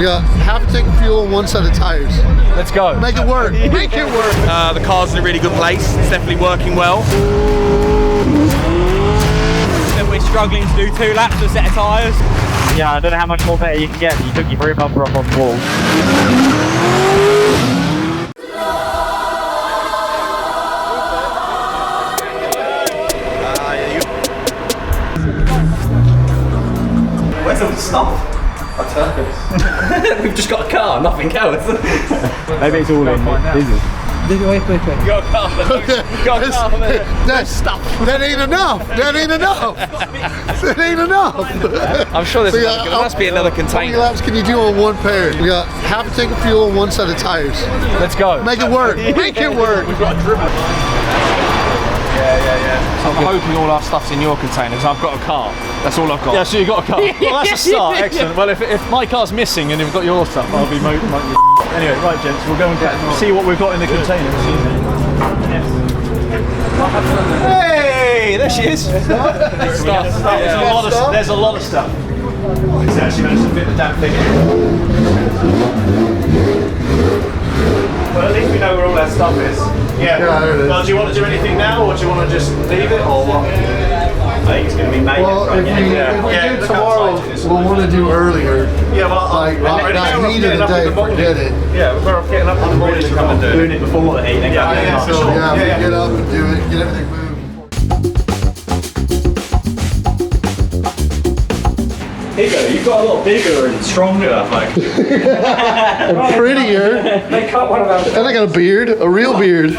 got half a tank of fuel and one set of tires. Let's go. Make it work. Make it work. The car's in a really good place. It's definitely working well. Then we're struggling to do 2 laps with a set of tyres. Yeah, I don't know how much more better you can get. You took your rear bumper off on the wall. Where's all the stuff? We've just got a car, nothing else. Maybe it's all in. Wait. You got a car. You got a car. That's stuff. That ain't enough. That ain't enough. That ain't enough. I'm sure there's there must be another How many container. laps can you do on one pair? We got half a tank of fuel and one set of tires. Let's go. Make it work. Make it work. We've got a dribble. Yeah. So I'm hoping all our stuff's in your container because I've got a car. That's all I've got. Yeah, so you got a car. Well, that's a start. Excellent. Well, if my car's missing and you've got your stuff, I'll be Anyway, right, gents, we'll go and see what we've got in the container. Hey, there she is. There's a lot of stuff. He's actually managed to fit the damn thing in. Well, at least we know where all that stuff is. Yeah. There it is. Well, do you want to do anything now, or do you want to just leave it, or what? I think it's going to be made. Well, if we do tomorrow, we'll want to do earlier. Yeah, well, Like, not heat of the day, forget it. Yeah, we're better off getting up in the morning to come and doing it before the heat. We get up and do it, get everything moving. Higgo, you've got a lot bigger and stronger, like. And prettier. Make up one of those. And I got a beard, a real beard.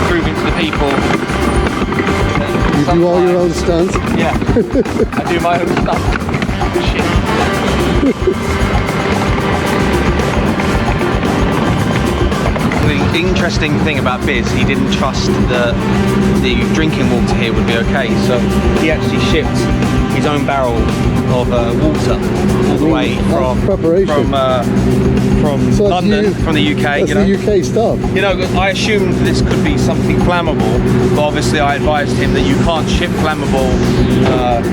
Proving to the people. You do all your own stunts? Yeah. I do my own stuff. Shit. The interesting thing about Biz, he didn't trust that the drinking water here would be okay, so he actually shipped his own barrel of water all the way from London, from the UK. That's the UK stuff. You know, I assumed this could be something flammable, but obviously I advised him that you can't ship flammable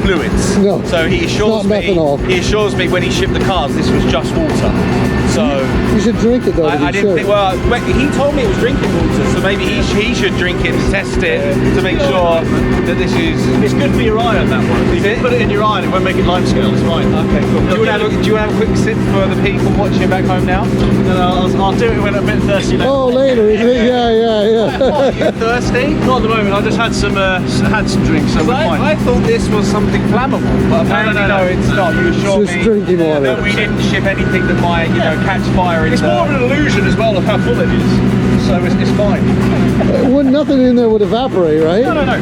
fluids. No, so he assures me. methanol. He assures me when he shipped the cars, this was just water. So you should drink it though. I didn't think. Well, he told me it was drinking water, so maybe he should drink it to test it to make sure that this is. It's good for your iron, that one. If you put it in your iron, it won't make it lime scale. It's fine. Okay, cool. Do you want to have a quick sip for the people watching back home now? No, I'll do it when I'm a bit thirsty later. Oh, later, is it? Yeah. Are you thirsty? Not at the moment. I just had some drinks, so we're fine. I thought this was something flammable, but apparently no, it's not. You assured It's me just drinking water. that we didn't ship anything that might, catch fire. It's more of an illusion as well of how full it is, so it's fine. Nothing in there would evaporate, right? No.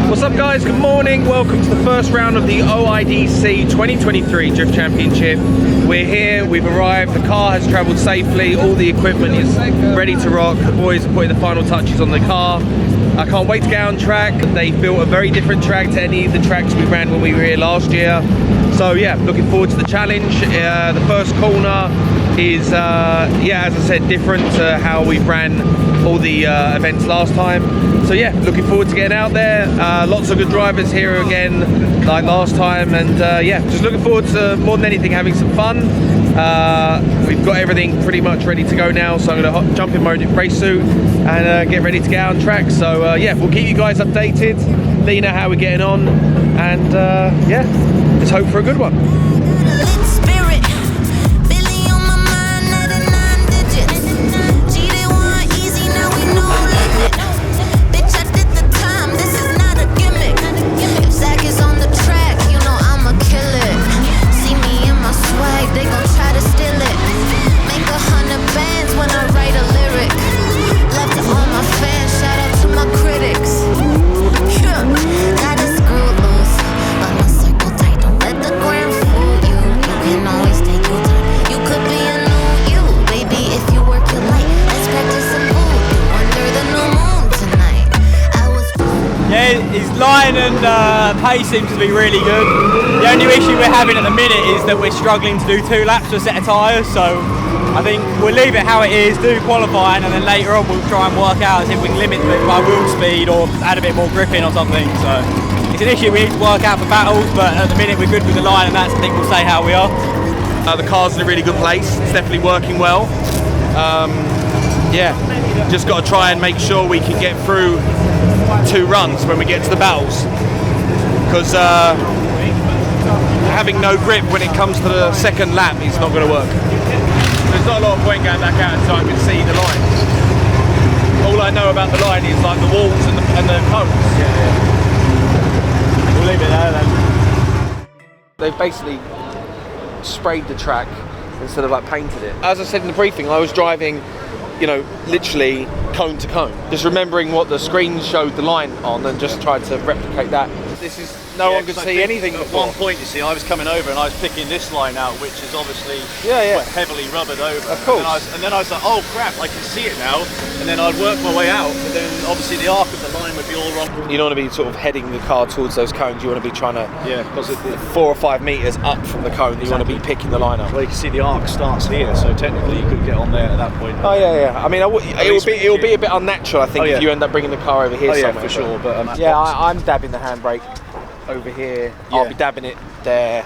What's up guys, good morning, welcome to the first round of the OIDC 2023 Drift Championship. We're here, we've arrived, the car has travelled safely, all the equipment is ready to rock, the boys are putting the final touches on the car. I can't wait to get on track. They built a very different track to any of the tracks we ran when we were here last year. So yeah, looking forward to the challenge. The first corner is, as I said, different to how we ran all the events last time. So yeah, looking forward to getting out there. Lots of good drivers here again, like last time, and just looking forward to, more than anything, having some fun. We've got everything pretty much ready to go now, so I'm going to jump in my race suit and get ready to get out on track. So we'll keep you guys updated, let you know how we're getting on, and let's hope for a good one. Got a screw loose, but my circle tight, don't let the gram fool. line and pace seems to be really good. The only issue we're having at the minute is that we're struggling to do 2 laps for a set of tyres, so I think we'll leave it how it is, do qualifying, and then later on we'll try and work out if we can limit it by wheel speed or add a bit more gripping or something. So it's an issue we need to work out for battles, but at the minute we're good with the line, and that's, I think, we'll say how we are. The car's in a really good place. It's definitely working well. Yeah, just got to try and make sure we can get through 2 runs when we get to the battles, because having no grip when it comes to the second lap is not going to work. There's not a lot of point going back out until I can see the line. All I know about the line is like the walls and the cones. We'll leave it there then. They've basically sprayed the track instead of like painted it. As I said in the briefing, I was driving, you know, literally cone to cone, just remembering what the screen showed the line on and just tried to replicate that. This is, no one could see anything before. At one point, you see, I was coming over and I was picking this line out, which is obviously quite heavily rubbered over. Of course. And then I was like, oh crap, I can see it now. And then I'd work my way out, but then obviously the arc of the line would be all wrong. You don't want to be sort of heading the car towards those cones. You want to be trying to, because 4 or 5 metres up from the cone, you want to be picking the line up. Well, you can see the arc starts here, so technically you could get on there at that point. Oh yeah. I mean, it will be a bit unnatural, I think, if you end up bringing the car over here somewhere. For sure. But I'm dabbing the handbrake over here. I'll be dabbing it there.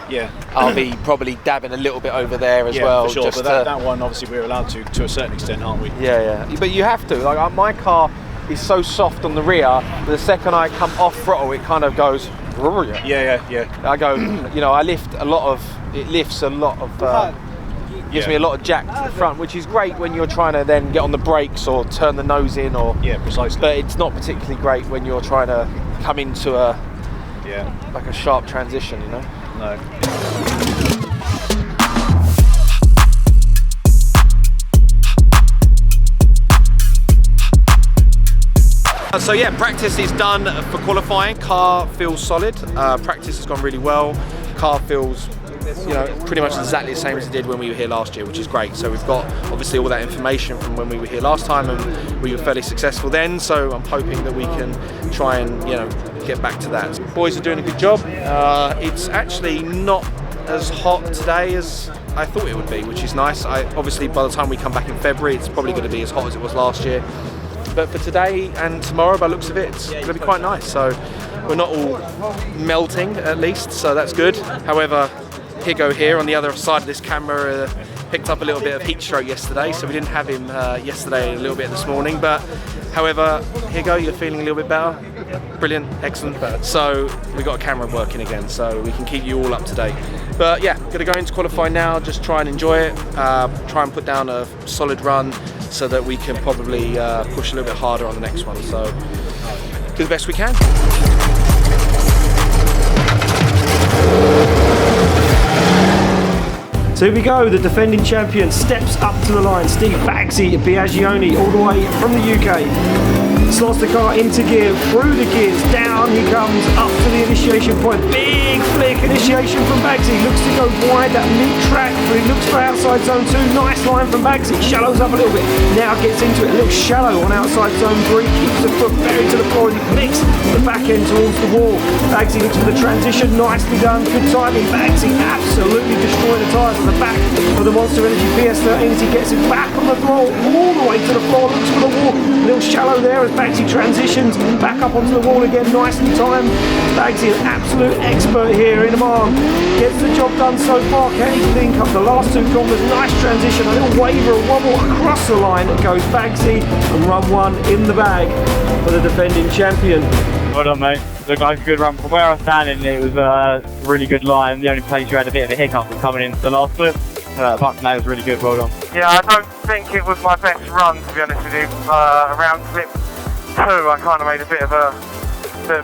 I'll be probably dabbing a little bit over there as well. For sure. Just but that one, obviously, we're allowed to a certain extent, aren't we? Yeah. But you have to. Like my car is so soft on the rear. The second I come off throttle, it kind of goes. Yeah. I go. You know, I lift a lot of. It lifts a lot of. Gives me a lot of jack to the front, which is great when you're trying to then get on the brakes or turn the nose in, or precisely. But it's not particularly great when you're trying to come into a like a sharp transition, you know. No. So yeah, practice is done for qualifying. Car feels solid. Practice has gone really well. Car feels, you know, pretty much exactly the same as it did when we were here last year, which is great. So we've got obviously all that information from when we were here last time, and we were fairly successful then. So I'm hoping that we can try and, you know, get back to that. Boys are doing a good job. It's actually not as hot today as I thought it would be, which is nice. Obviously by the time we come back in February, it's probably going to be as hot as it was last year. But for today and tomorrow, by the looks of it, it's going to be quite nice. So we're not all melting, at least, so that's good. However, Higgo here on the other side of this camera picked up a little bit of heat stroke yesterday, so we didn't have him yesterday and a little bit this morning. But however, Higgo, you're feeling a little bit better? Brilliant, excellent. So we got a camera working again, so we can keep you all up to date. But yeah, gonna go into qualify now, just try and enjoy it, try and put down a solid run so that we can probably push a little bit harder on the next one. So do the best we can. So here we go, the defending champion steps up to the line. Steve Baggsy, Biagioni, all the way from the UK. Slots the car into gear, through the gears, down he comes, up to the initiation point. Big flick initiation from Baggsy. Looks to go wide, that mid-track, but he looks for outside zone 2. Nice line from Baggsy, shallows up a little bit. Now gets into it, a little shallow on outside zone 3. Keeps the foot buried to the floor and he flicks the back end towards the wall. Baggsy looks for the transition, nicely done, good timing. Baggsy absolutely destroying the tyres on the back of the Monster Energy PS13 as he gets it back on the throttle, all the way to the floor, looks for the wall. A little shallow there as Baggsy transitions back up onto the wall again, nicely timed. Baggsy, an absolute expert here in Oman. Gets the job done so far. Can he link up the last 2 corners? Nice transition, a little waver, a wobble across the line. It goes Baggsy, and run 1 in the bag for the defending champion. Well done, mate. Looked like a good run. From where I was standing, it was a really good line. The only place you had a bit of a hiccup was coming into the last flip. Apart from that, it was really good. Well done. Yeah, I don't think it was my best run, to be honest with you. Around flip 2, I kind of made a bit of a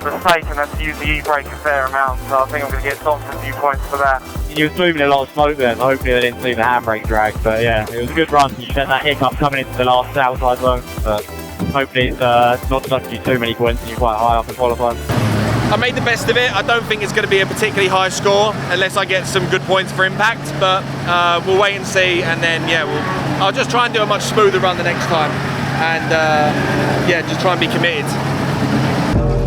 mistake and had to use the e-brake a fair amount, so I think I'm going to get docked a few points for that. You were moving a lot of smoke there, so hopefully they didn't see the handbrake drag. But yeah, it was a good run. You had that hiccup coming into the last outside zone. But hopefully it's not costing you too many points and you're quite high up in qualifying. I made the best of it. I don't think it's going to be a particularly high score unless I get some good points for impact, but we'll wait and see, and then yeah, I'll just try and do a much smoother run the next time, and yeah, just try and be committed.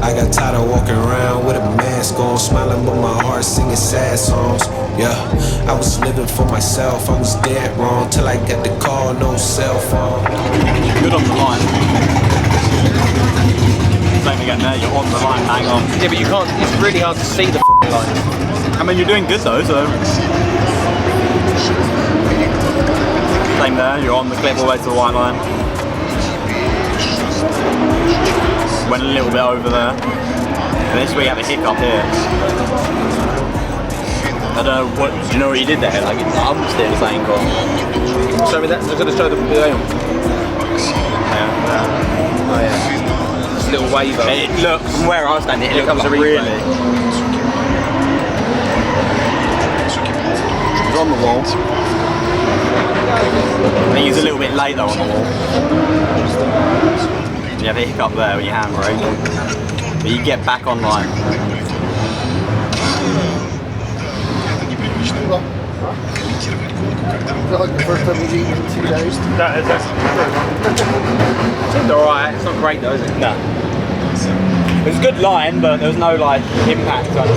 I got tired of walking around with a mask on, smiling but my heart singing sad songs. Yeah, I was living for myself, I was dead wrong till I got the call, no cell phone. Good on the line. Same again there, you're on the line, hang on. Yeah, but you can't, it's really hard to see the line. I mean, you're doing good though, so. Same there, you're on the clip all the way to the white line. Went a little bit over there. And this is where you have a hiccup here. I don't know, do you know what you did there? Like, it's still the same goal. Show me that, I'm going to show the video. Yeah. Oh yeah. This little wave over. Look, from where I was standing, it looks like really. He's on the wall. I think he's a little bit late though on the wall. You have a hiccup there with your handbrake, but you get back online. First time we've eaten in 2 days. Seemed alright, it's not great though, is it? No. It was a good line, but there was no like impact on it.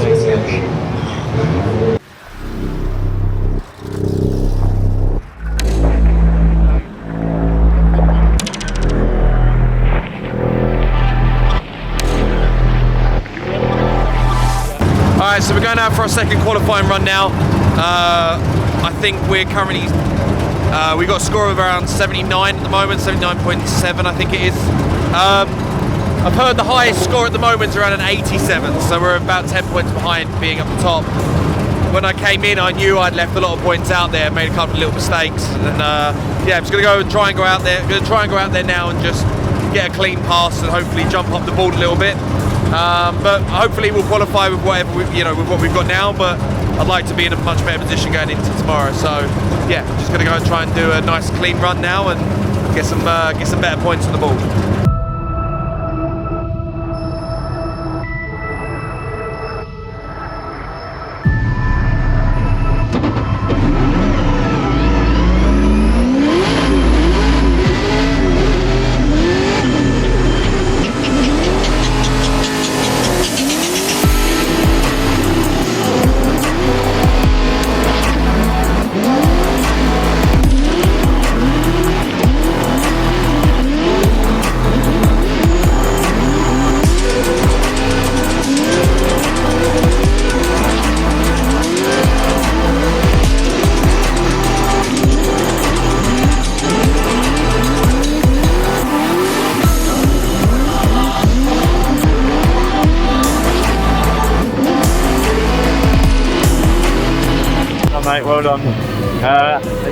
Alright, so we're going out for our second qualifying run now. I think we're currently, we got a score of around 79 at the moment, 79.7 I think it is. I've heard the highest score at the moment is around an 87, so we're about 10 points behind being up the top. When I came in, I knew I'd left a lot of points out there, made a couple of little mistakes, and yeah, I'm just going to go and try and go out there. I'm going to try and go out there now and just get a clean pass and hopefully jump up the board a little bit. But hopefully we'll qualify with whatever with what we've got now. But I'd like to be in a much better position going into tomorrow. So yeah, just going to go and try and do a nice clean run now and get some better points on the board. Mate, well done.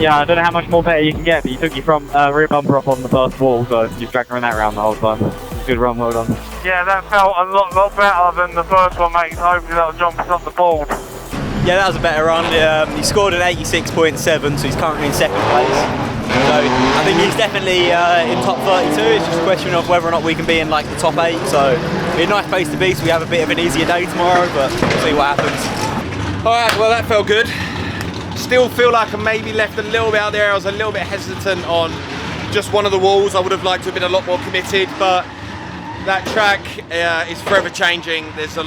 Yeah, I don't know how much more better you can get, but you took your front rear bumper up on the first wall, so you've dragged around that round the whole time. Good run, well done. Yeah, that felt a lot better than the first one, mate, so hopefully that'll jump us off the board. Yeah, that was a better run. He scored an 86.7, so he's currently in second place. So I think he's definitely in top 32. It's just a question of whether or not we can be in like the top 8. So it'll be a nice place to be, so we have a bit of an easier day tomorrow, but we'll see what happens. Alright, well that felt good. Still feel like I maybe left a little bit out there. I was a little bit hesitant on just one of the walls. I would have liked to have been a lot more committed, but that track is forever changing. There's a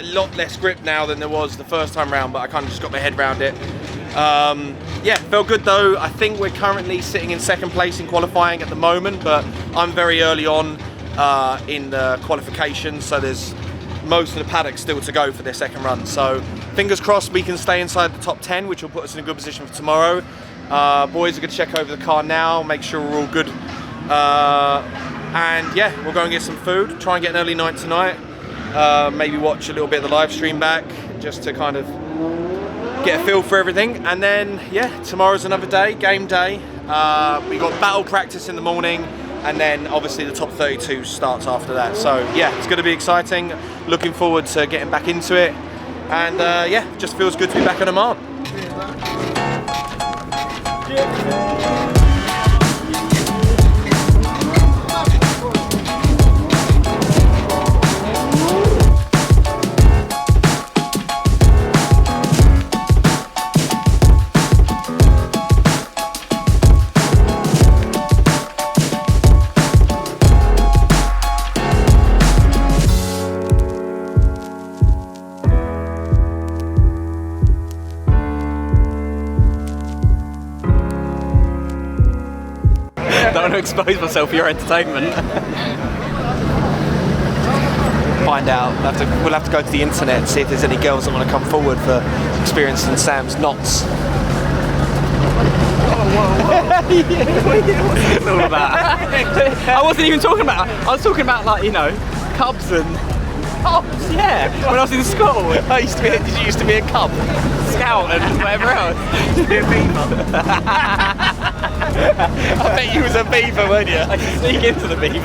lot less grip now than there was the first time round, but I kind of just got my head around it. Yeah, felt good though. I think we're currently sitting in second place in qualifying at the moment, but I'm very early on in the qualification, so there's most of the paddock still to go for their second run. So fingers crossed we can stay inside the top 10, which will put us in a good position for tomorrow. Boys are going to check over the car now, make sure we're all good. And yeah, we'll go and get some food, try and get an early night tonight. Maybe watch a little bit of the live stream back, just to kind of get a feel for everything. And then yeah, tomorrow's another day, game day. We got battle practice in the morning, and then obviously the top 32 starts after that. So yeah, it's going to be exciting. Looking forward to getting back into it. And yeah, just feels good to be back on Oman. to expose myself for your entertainment. Find out. We'll have to go to the internet and see if there's any girls that want to come forward for experiencing Sam's knots. It's all about. I wasn't even talking about. I was talking about, like, you know, cubs and. Cubs, yeah. When I was in school. Did you used to be a cub? Scout and whatever else. Used to be a beaver. I bet you was a beaver, weren't you? I could sneak into the beaver.